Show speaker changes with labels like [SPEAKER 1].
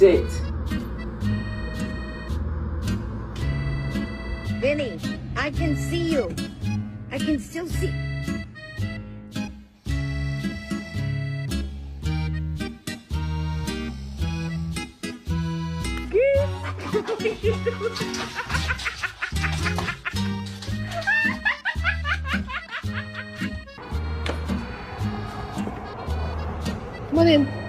[SPEAKER 1] it?
[SPEAKER 2] Vinny, I can see you. I can still see.
[SPEAKER 3] Come on in.